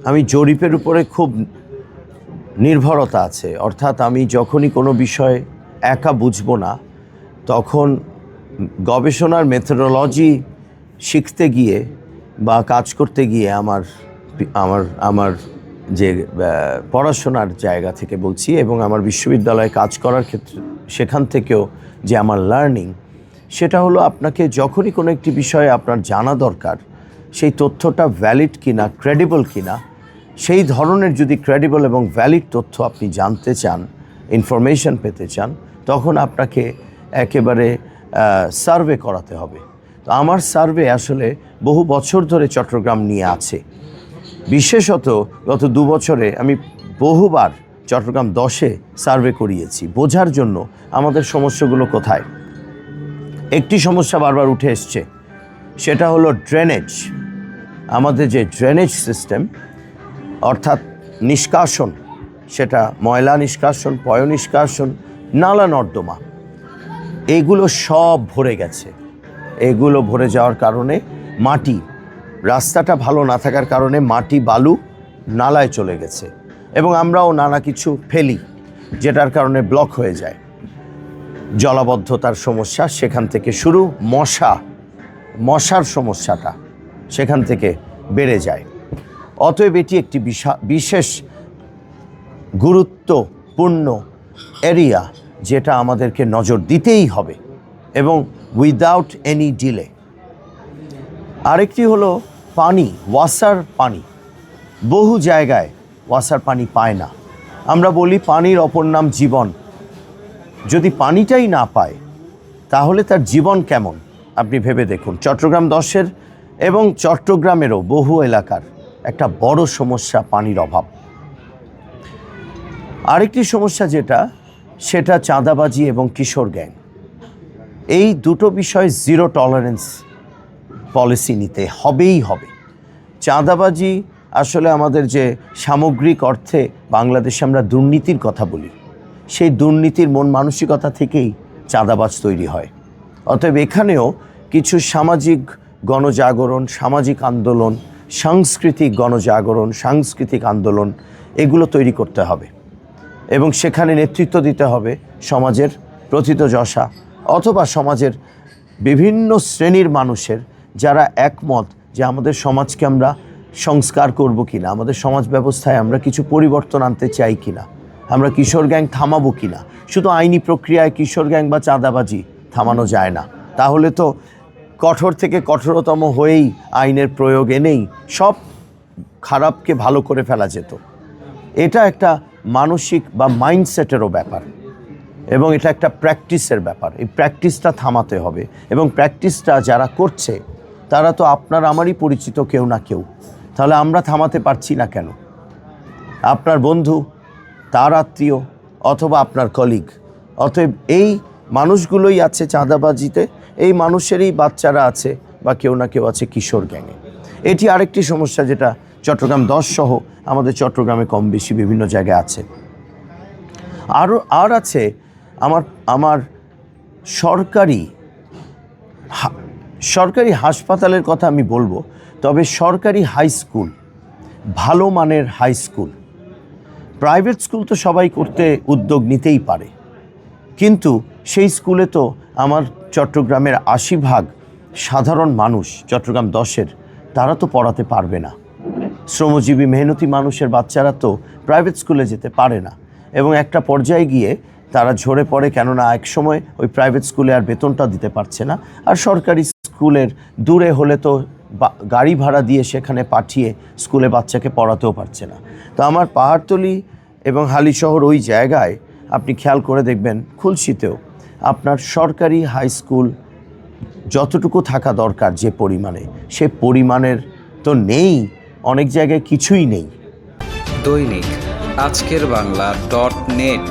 আমি জরিপের উপরে খুব নির্ভরতা আছে, অর্থাৎ আমি যখনই কোনো বিষয় একা বুঝবো না তখন গবেষণার মেথোডোলজি শিখতে গিয়ে বা কাজ করতে গিয়ে আমার যে পড়াশোনার জায়গা থেকে বলছি এবং আমার বিশ্ববিদ্যালয়ে কাজ করার ক্ষেত্রে সেখান থেকেও যে আমার লার্নিং, সেটা হলো আপনাকে যখনই কোনো একটি বিষয়ে আপনার জানা দরকার, সেই তথ্যটা ভ্যালিড কিনা, ক্রেডিবল কিনা, সেই ধরনের যদি ক্রেডিবল এবং ভ্যালিড তথ্য আপনি জানতে চান, ইনফরমেশন পেতে চান, তখন আপনাকে একেবারে সার্ভে করাতে হবে। তো আমার সার্ভে আসলে বহু বছর ধরে চট্টগ্রাম নিয়ে আছে। বিশেষত গত 2 বছরে আমি বহুবার চট্টগ্রাম 10-এ সার্ভে করিয়েছি, বোঝার জন্য আমাদের সমস্যাগুলো কোথায়। একটি সমস্যা বারবার উঠে এসছে, সেটা হলো ড্রেনেজ। আমাদের যে ড্রেনেজ সিস্টেম, অর্থাৎ নিষ্কাশন, সেটা ময়লা নিষ্কাশন, পয় নিষ্কাশন, নালা নর্দমা, এগুলো সব ভরে গেছে। এগুলো ভরে যাওয়ার কারণে মাটি, রাস্তাটা ভালো না থাকার কারণে মাটি বালু নালায় চলে গেছে এবং আমরাও নানা কিছু ফেলি, যেটার কারণে ব্লক হয়ে যায়। জলাবদ্ধতার সমস্যা সেখান থেকে শুরু, মশার সমস্যাটা সেখান থেকে বেড়ে যায়। অতএব এটি একটি বিশেষ গুরুত্বপূর্ণ এরিয়া, যেটা আমাদেরকে নজর দিতেই হবে এবং উইদাউট এনি ডিলে। আরেকটি হলো পানি, ওয়াসার পানি। বহু জায়গায় ওয়াসার পানি পায় না। আমরা বলি পানির অপর নাম জীবন। যদি পানিটাই না পায় তাহলে তার জীবন কেমন? আপনি ভেবে দেখুন। চট্টগ্রাম 10-এর এবং চট্টগ্রামেরও বহু এলাকার একটা বড় সমস্যা পানির অভাব। আরেকটি সমস্যা সেটা চাঁদাবাজি এবং কিশোর গ্যাং। এই দুটো বিষয় জিরো টলারেন্স পলিসি নিতে হবেই হবে। চাঁদাবাজি আসলে আমাদের যে সামগ্রিক অর্থে বাংলাদেশে আমরা দুর্নীতির কথা বলি, সেই দুর্নীতির মন মানসিকতা থেকেই চাঁদাবাজ তৈরি হয়। অতএব এখানেও কিছু সামাজিক গণজাগরণ, সামাজিক আন্দোলন, সাংস্কৃতিক গণজাগরণ, সাংস্কৃতিক আন্দোলন, এগুলো তৈরি করতে হবে এবং সেখানে নেতৃত্ব দিতে হবে সমাজের প্রথিতযশা অথবা সমাজের বিভিন্ন শ্রেণীর মানুষের, যারা একমত যে আমাদের সমাজকে আমরা সংস্কার করব কিনা, আমাদের সমাজ ব্যবস্থায় আমরা কিছু পরিবর্তন আনতে চাই কিনা, আমরা কিশোর গ্যাং থামাবো কিনা। শুধু আইনি প্রক্রিয়ায় কিশোর গ্যাং বা চাঁদাবাজি থামানো যায় না, তাহলে তো কঠোর থেকে কঠোরতম হয়েই আইনের প্রয়োগ এনেই সব খারাপকে ভালো করে ফেলা যেত। এটা একটা মানসিক বা মাইন্ডসেটেরও ব্যাপার এবং এটা একটা প্র্যাকটিসের ব্যাপার। এই প্র্যাকটিসটা থামাতে হবে এবং প্র্যাকটিসটা যারা করছে তারা তো আপনার আমারই পরিচিত কেউ না কেউ। তাহলে আমরা থামাতে পারছি না কেন? আপনার বন্ধু, তার আত্মীয় অথবা আপনার কলিগ। অতএব এই মানুষগুলোই আছে চাঁদাবাজিতে, এই মানুষেরই বাচ্চারা আছে বা কেউ না কেউ আছে কিশোর গ্যাংয়ে। এটি আরেকটি সমস্যা যেটা চট্টগ্রাম 10 সহ আমাদের চট্টগ্রামে কম বেশি বিভিন্ন জায়গায় আছে। আর আছে আমার সরকারি হাসপাতালের কথা আমি বলবো, তবে সরকারি হাই স্কুল, ভালো মানের হাই স্কুল। প্রাইভেট স্কুল তো সবাই করতে উদ্যোগ নিতেই পারে, কিন্তু সেই স্কুলে তো আমার চট্টগ্রামের 80% সাধারণ মানুষ, চট্টগ্রাম 10-এর, তারা তো পড়াতে পারবে না। শ্রমজীবী মেহনতি মানুষের বাচ্চারা তো প্রাইভেট স্কুলে যেতে পারে না এবং একটা পর্যায়ে গিয়ে তারা ঝরে পড়ে, কেননা এক সময় ওই প্রাইভেট স্কুলে আর বেতনটা দিতে পারছে না। আর সরকারি স্কুলের দূরে হলে তো গাড়ি ভাড়া দিয়ে সেখানে পাঠিয়ে স্কুলে বাচ্চাকে পড়াতেও পারছে না। তো আমার পাহাড়তলি এবং হালিশহর ওই জায়গায় আপনি খেয়াল করে দেখবেন, খুলশীতেও আপনার সরকারি হাই স্কুল যতটুকু থাকা দরকার যে পরিমাণে, সে পরিমাণের তো নেই, অনেক জায়গায় কিছুই নেই। দৈনিক আজকের বাংলা .net